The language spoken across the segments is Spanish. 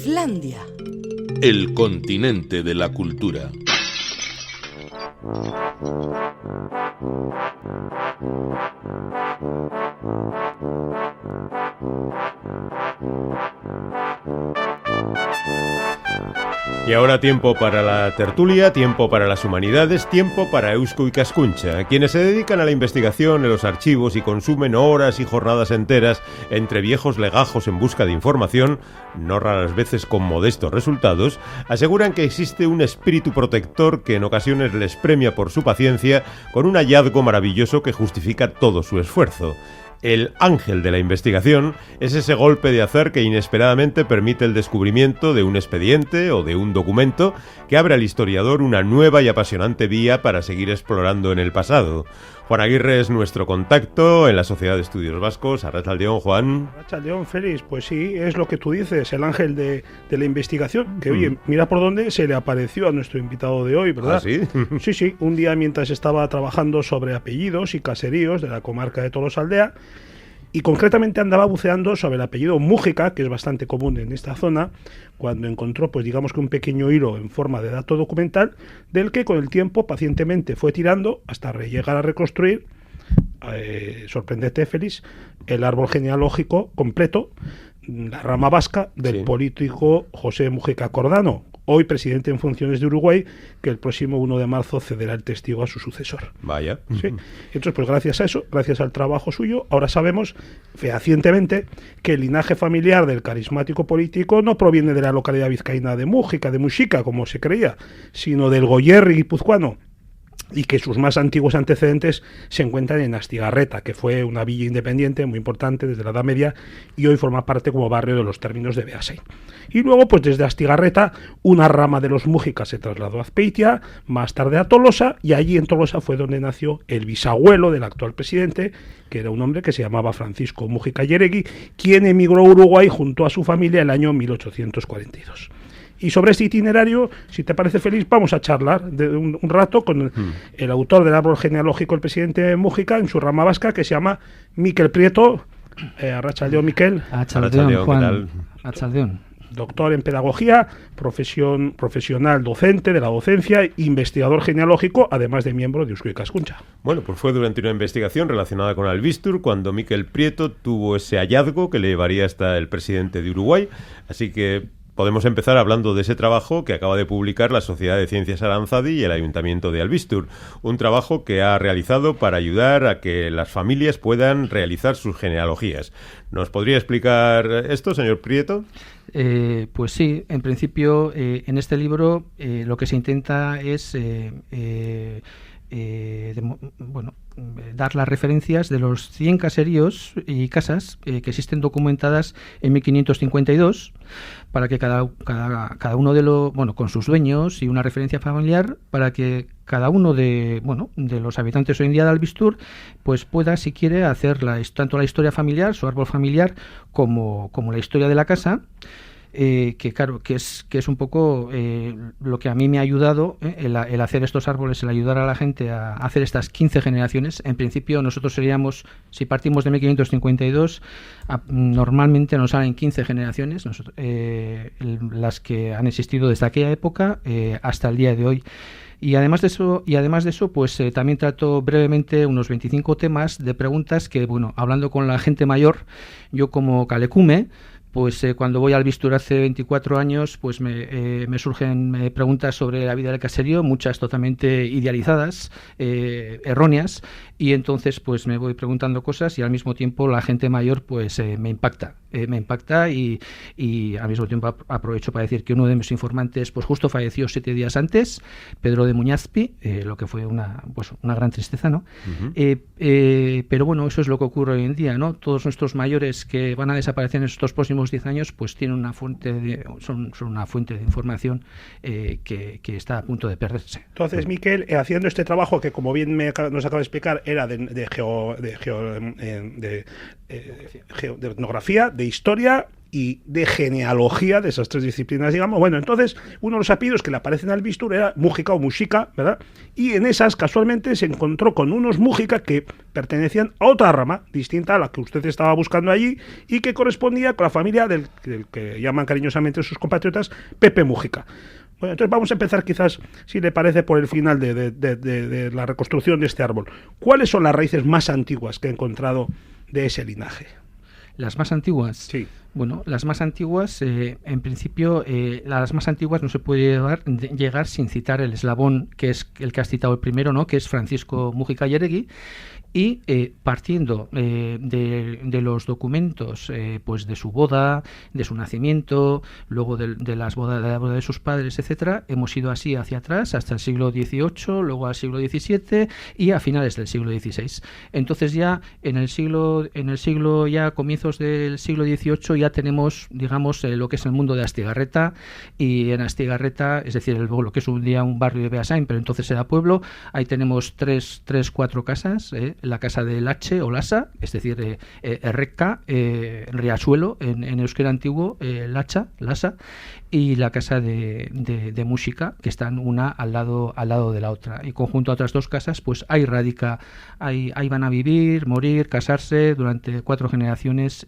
Islandia. El continente de la cultura. Y ahora tiempo para la tertulia, tiempo para las humanidades, tiempo para Eusko y Cascuncha, quienes se dedican a la investigación en los archivos y consumen horas y jornadas enteras entre viejos legajos en busca de información, no raras veces con modestos resultados, aseguran que existe un espíritu protector que en ocasiones les premia por su paciencia con un hallazgo maravilloso que justifica todo su esfuerzo. El ángel de la investigación es ese golpe de azar que inesperadamente permite el descubrimiento de un expediente o de un documento que abre al historiador una nueva y apasionante vía para seguir explorando en el pasado. Juan Aguirre es nuestro contacto en la Sociedad de Estudios Vascos. Arratsaldeón, Juan. Arratsaldeón, Félix. Pues sí, es lo que tú dices, el ángel de la investigación. Que oye, mira por dónde se le apareció a nuestro invitado de hoy, ¿verdad? ¿Ah, sí? Sí, un día mientras estaba trabajando sobre apellidos y caseríos de la comarca de Tolosaldea, y concretamente andaba buceando sobre el apellido Mújica, que es bastante común en esta zona, cuando encontró, pues digamos que un pequeño hilo en forma de dato documental, del que con el tiempo pacientemente fue tirando hasta llegar a reconstruir, sorprendente, Félix, el árbol genealógico completo, la rama vasca del político José Mújica Cordano, hoy presidente en funciones de Uruguay, que el próximo 1 de marzo cederá el testigo a su sucesor. Vaya. Sí. Entonces, pues gracias a eso, gracias al trabajo suyo, ahora sabemos fehacientemente que el linaje familiar del carismático político no proviene de la localidad vizcaína de Muxica, como se creía, sino del Goierri guipuzcoano, y que sus más antiguos antecedentes se encuentran en Astigarreta, que fue una villa independiente muy importante desde la Edad Media y hoy forma parte como barrio de los términos de Beasain. Y luego, pues desde Astigarreta, una rama de los Mújicas se trasladó a Azpeitia, más tarde a Tolosa, y allí en Tolosa fue donde nació el bisabuelo del actual presidente, que era un hombre que se llamaba Francisco Mújica Yeregui, quien emigró a Uruguay junto a su familia el año 1842. Y sobre este itinerario, si te parece, Félix, vamos a charlar de un rato con el autor del árbol genealógico, el presidente Mújica, en su rama vasca, que se llama Miquel Prieto. Arratsaldeón, Miquel. Arratsaldeón, Juan. Arratsaldeón. Doctor en pedagogía, profesional docente de la docencia, investigador genealógico, además de miembro de Eusko y Cascuncha. Bueno, pues fue durante una investigación relacionada con Albistur cuando Miquel Prieto tuvo ese hallazgo que le llevaría hasta el presidente de Uruguay. Así que podemos empezar hablando de ese trabajo que acaba de publicar la Sociedad de Ciencias Aranzadi y el Ayuntamiento de Albistur. Un trabajo que ha realizado para ayudar a que las familias puedan realizar sus genealogías. ¿Nos podría explicar esto, señor Prieto? Pues sí, en principio en este libro lo que se intenta es dar las referencias de los 100 caseríos y casas que existen documentadas en 1552 para que cada uno de los, con sus dueños y una referencia familiar, para que cada uno de los habitantes hoy en día de Albistur pues pueda, si quiere, hacer tanto la historia familiar, su árbol familiar, como la historia de la casa. Que claro, que es un poco lo que a mí me ha ayudado, el hacer estos árboles, el ayudar a la gente a hacer estas 15 generaciones. En principio nosotros seríamos, si partimos de 1552, normalmente nos salen 15 generaciones, las que han existido desde aquella época hasta el día de hoy. Y además de eso, pues también trato brevemente unos 25 temas de preguntas que, hablando con la gente mayor, yo como calecume, pues cuando voy al Albistur hace 24 años, pues me surgen preguntas sobre la vida del caserío, muchas totalmente idealizadas, erróneas, y entonces pues me voy preguntando cosas y al mismo tiempo la gente mayor pues me impacta y al mismo tiempo aprovecho para decir que uno de mis informantes pues justo falleció 7 días antes, Pedro de Muñazpi, lo que fue una gran tristeza, ¿no? Pero bueno, eso es lo que ocurre hoy en día, ¿no? Todos nuestros mayores que van a desaparecer en estos próximos 10 años pues tienen son una fuente de información que está a punto de perderse. Entonces, Miquel, haciendo este trabajo que, como bien nos acaba de explicar, era de etnografía, de historia y de genealogía de esas tres disciplinas, digamos. Bueno, entonces, uno de los apellidos que le aparecen al bisturi era Mújica o Muxica, ¿verdad? Y en esas, casualmente, se encontró con unos Mújica que pertenecían a otra rama, distinta a la que usted estaba buscando allí, y que correspondía con la familia del que llaman cariñosamente sus compatriotas Pepe Mújica. Bueno, entonces vamos a empezar quizás, si le parece, por el final de la reconstrucción de este árbol. ¿Cuáles son las raíces más antiguas que he encontrado de ese linaje? Las más antiguas. Sí. Bueno, las más antiguas, en principio, las más antiguas no se puede llegar sin citar el eslabón, que es el que has citado el primero, ¿no? Que es Francisco Mújica y Eregui. Y partiendo de los documentos, pues de su boda, de su nacimiento, luego de la boda de sus padres, etcétera, hemos ido así hacia atrás hasta el siglo XVIII, luego al siglo XVII y a finales del siglo XVI. Entonces ya en el siglo ya comienzos del siglo XVIII ya tenemos, digamos, lo que es el mundo de Astigarreta, y en Astigarreta, es decir, lo que es un día un barrio de Beasain, pero entonces era pueblo, ahí tenemos cuatro casas, la casa del H o Lasa, es decir, Erreca, Riachuelo, en euskera antiguo, Lacha, Lasa, y la casa de Música, que están una al lado de la otra. Y conjunto a otras dos casas, pues ahí ahí van a vivir, morir, casarse durante 4 generaciones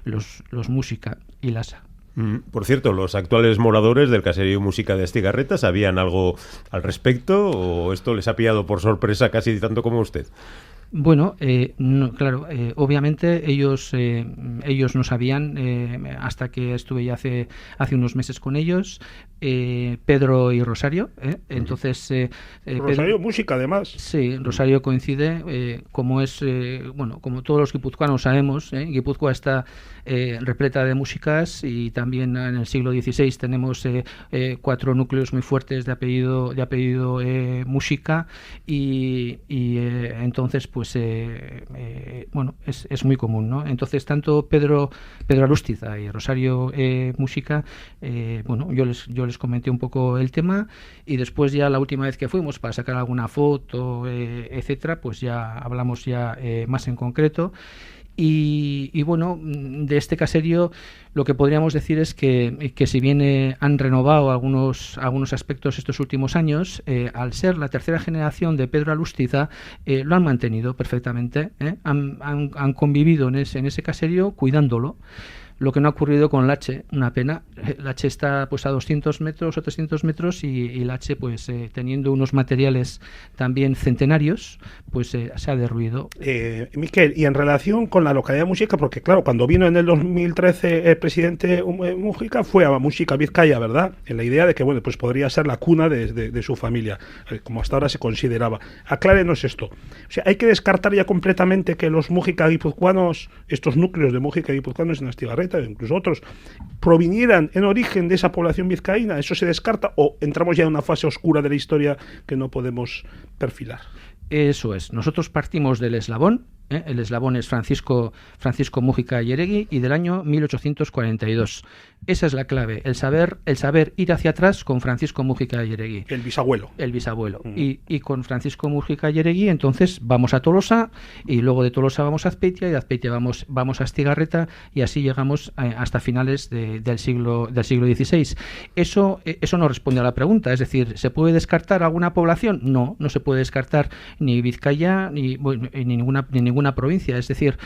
los Música y Lasa. Por cierto, ¿los actuales moradores del caserío Música de Astigarreta sabían algo al respecto o esto les ha pillado por sorpresa casi tanto como usted? Bueno, no, claro, obviamente ellos no sabían hasta que estuve ya hace unos meses con ellos, Pedro y Rosario, entonces Rosario Música, además. Sí, Rosario coincide, como es como todos los guipuzcoanos sabemos, Guipúzcoa está repleta de músicas, y también en el siglo XVI tenemos 4 núcleos muy fuertes de apellido Música, y entonces pues es muy común, ¿no? Entonces tanto Pedro Alustiza y Rosario Música, yo les comenté un poco el tema, y después ya la última vez que fuimos para sacar alguna foto, etcétera, pues ya hablamos ya más en concreto. Y bueno, de este caserío lo que podríamos decir es que si bien han renovado algunos aspectos estos últimos años, al ser la tercera generación de Pedro Alustiza, lo han mantenido perfectamente, han convivido en ese caserío cuidándolo. Lo que no ha ocurrido con Lache, una pena. Lache está pues a 200 metros o 300 metros y Lache, pues teniendo unos materiales también centenarios, pues se ha derruido. Miquel, y en relación con la localidad de Música, porque claro, cuando vino en el 2013 el presidente Mújica, fue a Música, Vizcaya, ¿verdad? En la idea de que, bueno, pues podría ser la cuna de su familia, como hasta ahora se consideraba. Aclárenos esto. O sea, hay que descartar ya completamente que los Mújica guipuzcoanos, estos núcleos de Mújica guipuzcoanos en Astigarreta, incluso otros, provinieran en origen de esa población vizcaína. ¿Eso se descarta o entramos ya en una fase oscura de la historia que no podemos perfilar? Eso es. Nosotros partimos del eslabón. El eslabón es Francisco Mújica y Eregui, y del año 1842. Esa es la clave, el saber ir hacia atrás con Francisco Mújica y Eregui. El bisabuelo. Y con Francisco Mújica y Eregui, entonces vamos a Tolosa, y luego de Tolosa vamos a Azpeitia, y de Azpeitia vamos a Astigarreta, y así llegamos hasta finales del siglo XVI. Eso no responde a la pregunta, es decir, ¿se puede descartar alguna población? No se puede descartar ni Vizcaya ni ninguna provincia, es decir,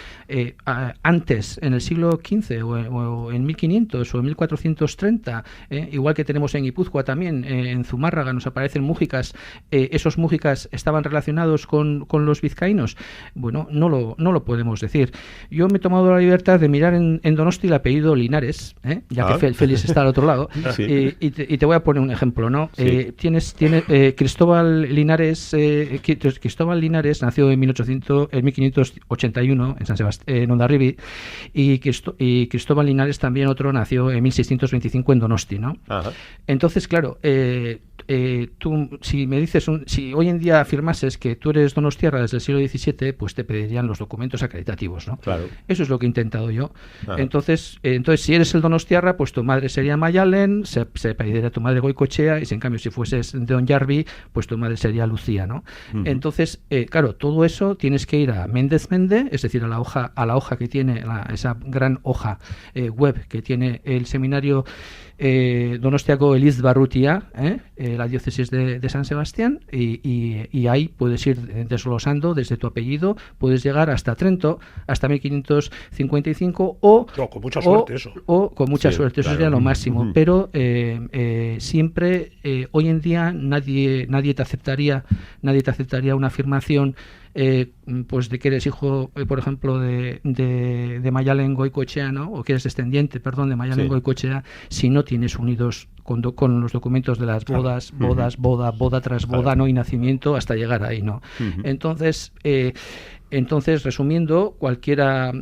antes, en el siglo XV o en 1500 o en 1430, igual que tenemos en Guipúzcoa también, en Zumárraga nos aparecen mújicas, esos mújicas estaban relacionados con los vizcaínos. Bueno, no lo podemos decir. Yo me he tomado la libertad de mirar en Donosti el apellido Linares, ya que Félix está al otro lado, sí. y te voy a poner un ejemplo, ¿no? Sí. Tienes Cristóbal Linares nació en 1581 en San Sebastián, en Hondarribia, y Cristóbal Linares también otro nació en 1625 en Donosti, ¿no? Ajá. Entonces, claro, tú, si me dices, si hoy en día afirmases que tú eres donostiarra desde el siglo XVII, pues te pedirían los documentos acreditativos, ¿no? Claro. Eso es lo que he intentado yo. Entonces, si eres el donostiarra, pues tu madre sería Mayalen, se pediría a tu madre Goicoechea, y si en cambio si fueses de Ondarribia, pues tu madre sería Lucía, ¿no? Uh-huh. Entonces, claro, todo eso tienes que ir a Méndez Mende, es decir, a la hoja que tiene, esa gran hoja web que tiene el seminario Donostiako Elizbarrutia, la diócesis de San Sebastián, y ahí puedes ir desglosando desde tu apellido, puedes llegar hasta Trento, hasta 1555, o con mucha suerte o con mucha suerte, eso claro. sería lo máximo. Pero siempre, hoy en día, nadie te aceptaría una afirmación pues de que eres hijo, por ejemplo, de Mayalen Goicoechea, ¿no? O que eres descendiente, perdón, de Mayalen Goicoechea, si no tienes unidos con los documentos de las bodas, boda tras boda, ¿no? Y nacimiento, hasta llegar ahí, ¿no? Entonces, resumiendo, cualquiera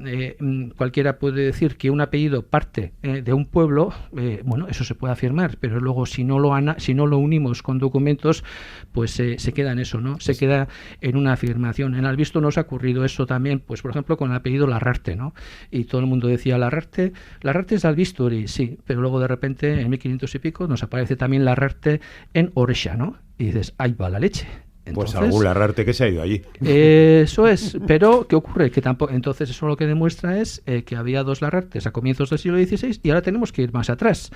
puede decir que un apellido parte de un pueblo, bueno, eso se puede afirmar, pero luego si no lo unimos con documentos, pues se queda en eso, ¿no? Se queda en una afirmación. En Albisto nos ha ocurrido eso también, pues por ejemplo con el apellido Larrarte, ¿no? Y todo el mundo decía Larrarte es Albistori, sí, pero luego de repente en 1500 y pico nos aparece también Larrarte en Orexa, ¿no? Y dices, ahí va la leche. Entonces, pues algún Larrarte que se ha ido allí. Eso es, pero ¿qué ocurre? Que tampoco, entonces eso lo que demuestra es que había dos Larrartes a comienzos del siglo XVI y ahora tenemos que ir más atrás.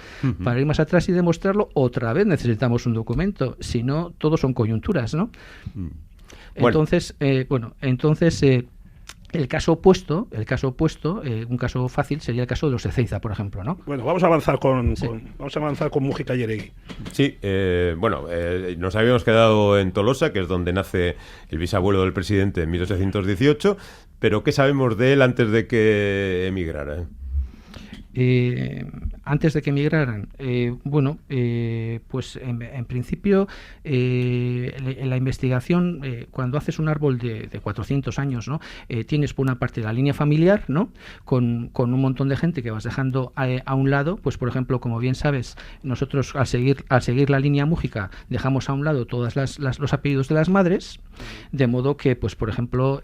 Para ir más atrás y demostrarlo, otra vez necesitamos un documento, si no, todo son coyunturas, ¿no? Entonces, el caso opuesto, un caso fácil sería el caso de los Ezeiza, por ejemplo, ¿no? Bueno, vamos a avanzar con Mújica Yeregui. Sí, nos habíamos quedado en Tolosa, que es donde nace el bisabuelo del presidente en 1818, pero ¿qué sabemos de él antes de que emigrara? Antes de que emigraran, pues en principio en la investigación, cuando haces un árbol de 400 años, ¿no? Tienes por una parte la línea familiar, ¿no? Con un montón de gente que vas dejando a un lado, pues por ejemplo, como bien sabes, nosotros al seguir la línea Mújica dejamos a un lado todos los apellidos de las madres, de modo que, pues por ejemplo,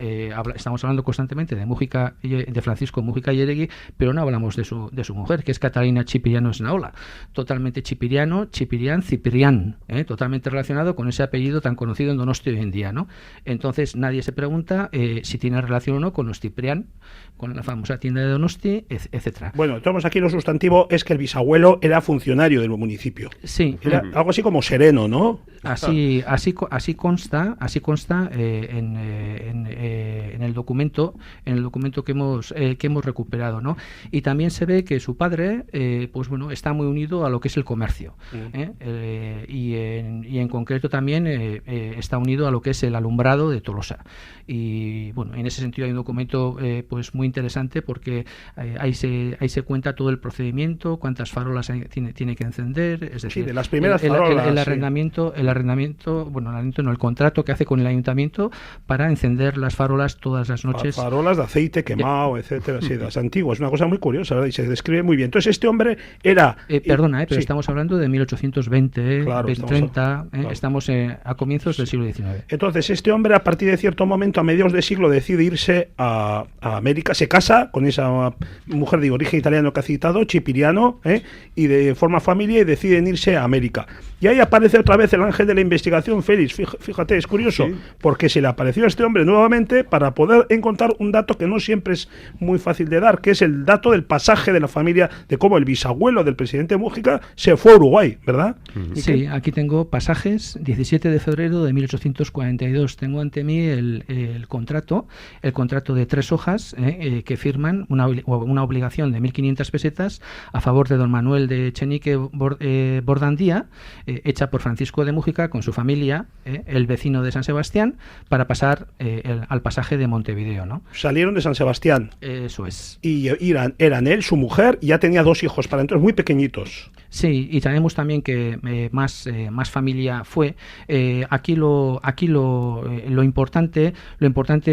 estamos hablando constantemente de Francisco Mújica Yeregui, pero no hablamos de su mujer, que es Catalina Chipiriano Esnaola, totalmente Chipirián, Ciprián, totalmente relacionado con ese apellido tan conocido en Donosti hoy en día, ¿no? Entonces nadie se pregunta si tiene relación o no con los Ciprián, con la famosa tienda de Donosti, etcétera. Bueno, tenemos aquí lo sustantivo, es que el bisabuelo era funcionario del municipio. Sí. Era algo así como sereno, ¿no? Así consta en el documento que hemos recuperado, ¿no? Y también se ve que su padre, pues bueno, está muy unido a lo que es el comercio, y en concreto también está unido a lo que es el alumbrado de Tolosa. Y bueno, en ese sentido hay un documento pues muy interesante, porque ahí se cuenta todo el procedimiento, cuántas farolas tiene que encender, es decir, de las primeras farolas, el contrato que hace con el ayuntamiento para encender las farolas todas las noches. Farolas de aceite quemado, etcétera, sí, las antiguas, una cosa muy curiosa, ¿verdad? Y se describe muy bien. Entonces este hombre era... pero estamos hablando de 1820, claro, 30, estamos a comienzos del siglo XIX. Entonces este hombre, a partir de cierto momento, a mediados de siglo, decide irse a América, se casa con esa mujer de origen italiano que ha citado, Chipiriano, y forma familia y deciden irse a América. Y ahí aparece otra vez el ángel de la investigación, Félix. Fíjate, es curioso, porque se le apareció a este hombre nuevamente para poder encontrar un dato que no siempre es muy fácil de dar, que es el dato del pasaje de la familia, de cómo el bisabuelo del presidente Mújica se fue a Uruguay, ¿verdad? Sí, aquí tengo pasajes, 17 de febrero de 1842. Tengo ante mí el contrato de 3 hojas que firman una obligación de 1.500 pesetas a favor de don Manuel de Echenique Bordandía, hecha por Francisco de Mújica con su familia, el vecino de San Sebastián, para pasar al pasaje de Montevideo, ¿no? Salieron de San Sebastián. Eso es. Y eran él, su mujer, y ya tenía 2 hijos para entonces muy pequeñitos. Sí, y sabemos también que más familia fue. Aquí lo importante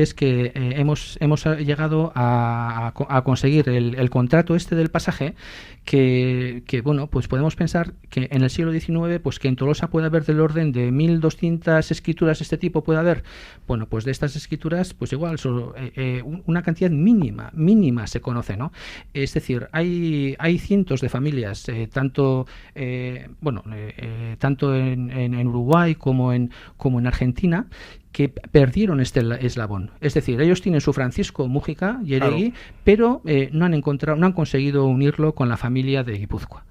es que hemos llegado a conseguir el contrato este del pasaje, que bueno, pues podemos pensar que en el siglo XIX, pues que en Tolosa puede haber del orden de 1.200 escrituras de este tipo, puede haber. Bueno, pues de estas escrituras, pues igual solo una cantidad mínima se conoce, ¿no? Es decir, hay cientos de familias, tanto tanto tanto en Uruguay como en Argentina, que perdieron este eslabón. Es decir, ellos tienen su Francisco Múgica Yeregui, pero no han conseguido unirlo con la familia de Guipúzcoa.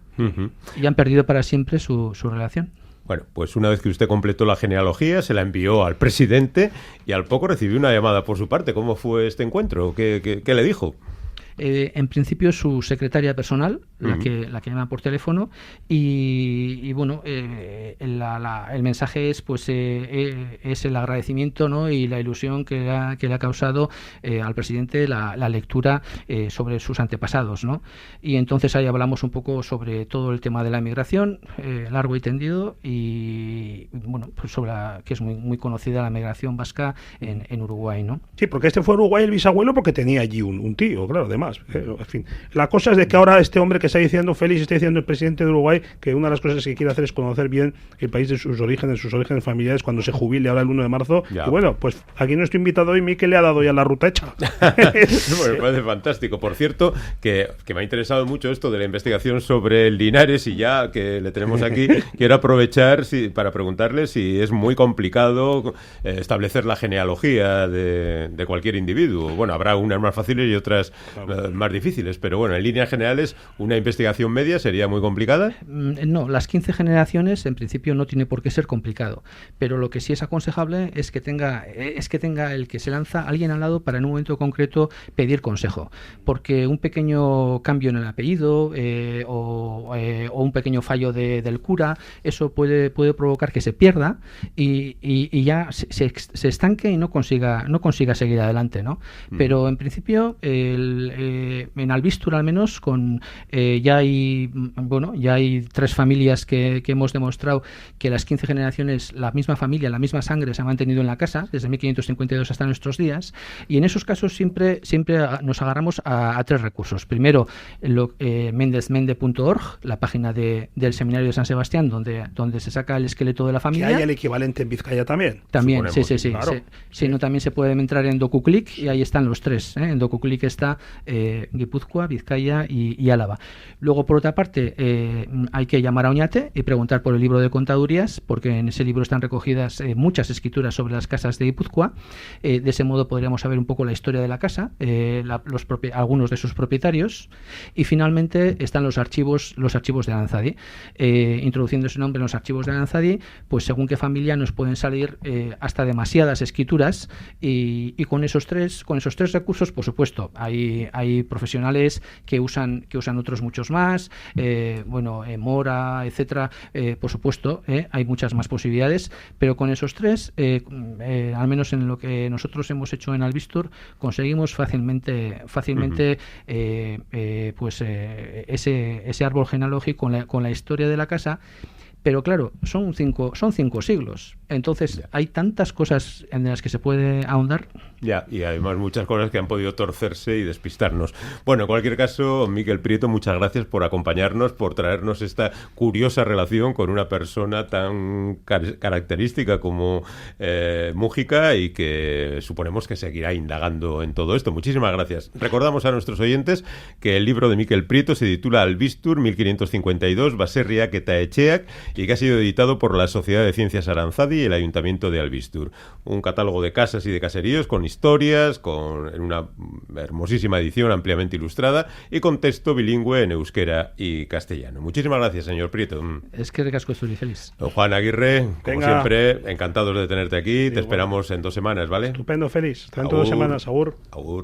Y han perdido para siempre su relación. Bueno, pues una vez que usted completó la genealogía, se la envió al presidente y al poco recibió una llamada por su parte. ¿Cómo fue este encuentro? ¿Qué le dijo? En principio su secretaria personal, la que llama por teléfono, y bueno, el mensaje es es el agradecimiento, ¿no?, y la ilusión que le ha causado al presidente la lectura sobre sus antepasados, ¿no? Y entonces ahí hablamos un poco sobre todo el tema de la migración, largo y tendido, y bueno, pues sobre que es muy conocida la migración vasca en Uruguay, ¿no? Sí, porque este fue a Uruguay el bisabuelo porque tenía allí un tío, claro, además. En fin, la cosa es de que ahora este hombre que está diciendo Félix, está diciendo el presidente de Uruguay, que una de las cosas que quiere hacer es conocer bien el país de sus orígenes familiares cuando se jubile ahora el 1 de marzo. Ya. Y bueno, pues aquí no estoy invitado hoy, Miquel le ha dado ya la ruta hecha. Bueno, me parece fantástico. Por cierto, que me ha interesado mucho esto de la investigación sobre el Linares, y ya que le tenemos aquí, quiero aprovechar para preguntarle si es muy complicado establecer la genealogía de cualquier individuo. Bueno, habrá unas más fáciles y otras más difíciles, pero bueno, en líneas generales, ¿una investigación media sería muy complicada? No, las 15 generaciones en principio no tiene por qué ser complicado, pero lo que sí es aconsejable es que tenga el que se lanza alguien al lado para en un momento concreto pedir consejo, porque un pequeño cambio en el apellido o un pequeño fallo del cura, eso puede provocar que se pierda y ya se estanque y no consiga seguir adelante, ¿no? Pero en principio en Albistur al menos ya hay 3 familias que hemos demostrado que las 15 generaciones, la misma familia, la misma sangre se ha mantenido en la casa desde 1552 hasta nuestros días, y en esos casos siempre nos agarramos a 3 recursos. Primero, mendezmende.org, la página del Seminario de San Sebastián, donde se saca el esqueleto de la familia. ¿Que hay el equivalente en Vizcaya también? También, sí. Claro. Sí, no, también se puede entrar en DocuClick y ahí están los 3. En DocuClick está Guipúzcoa, Vizcaya y Álava. Luego, por otra parte, hay que llamar a Oñate y preguntar por el libro de contadurías, porque en ese libro están recogidas muchas escrituras sobre las casas de Guipúzcoa. De ese modo podríamos saber un poco la historia de la casa, algunos de sus propietarios, y finalmente están los archivos de Aranzadi. Introduciendo ese nombre en los archivos de Aranzadi, pues según qué familia nos pueden salir hasta demasiadas escrituras, y con esos tres recursos, por supuesto, hay profesionales que usan otros muchos más, Mora, etcétera, por supuesto, hay muchas más posibilidades, pero con esos 3, al menos en lo que nosotros hemos hecho en Albistur, conseguimos fácilmente ese árbol genealógico con la historia de la casa. Pero claro, son 5 siglos. Entonces, hay tantas cosas en las que se puede ahondar. Ya, y además muchas cosas que han podido torcerse y despistarnos. Bueno, en cualquier caso, Miquel Prieto, muchas gracias por acompañarnos, por traernos esta curiosa relación con una persona tan característica como Múgica, y que suponemos que seguirá indagando en todo esto. Muchísimas gracias. Recordamos a nuestros oyentes que el libro de Miquel Prieto se titula Albistur 1552, Baserriak eta Etxeak, y que ha sido editado por la Sociedad de Ciencias Aranzadi y el Ayuntamiento de Albistur. Un catálogo de casas y de caseríos con historias, en una hermosísima edición ampliamente ilustrada y con texto bilingüe en euskera y castellano. Muchísimas gracias, señor Prieto. Es que recasco estoy feliz. Don Juan Aguirre, como siempre, encantados de tenerte aquí. Te esperamos en 2 semanas, ¿vale? Estupendo, Félix. Hasta en 2 semanas. Agur. Agur.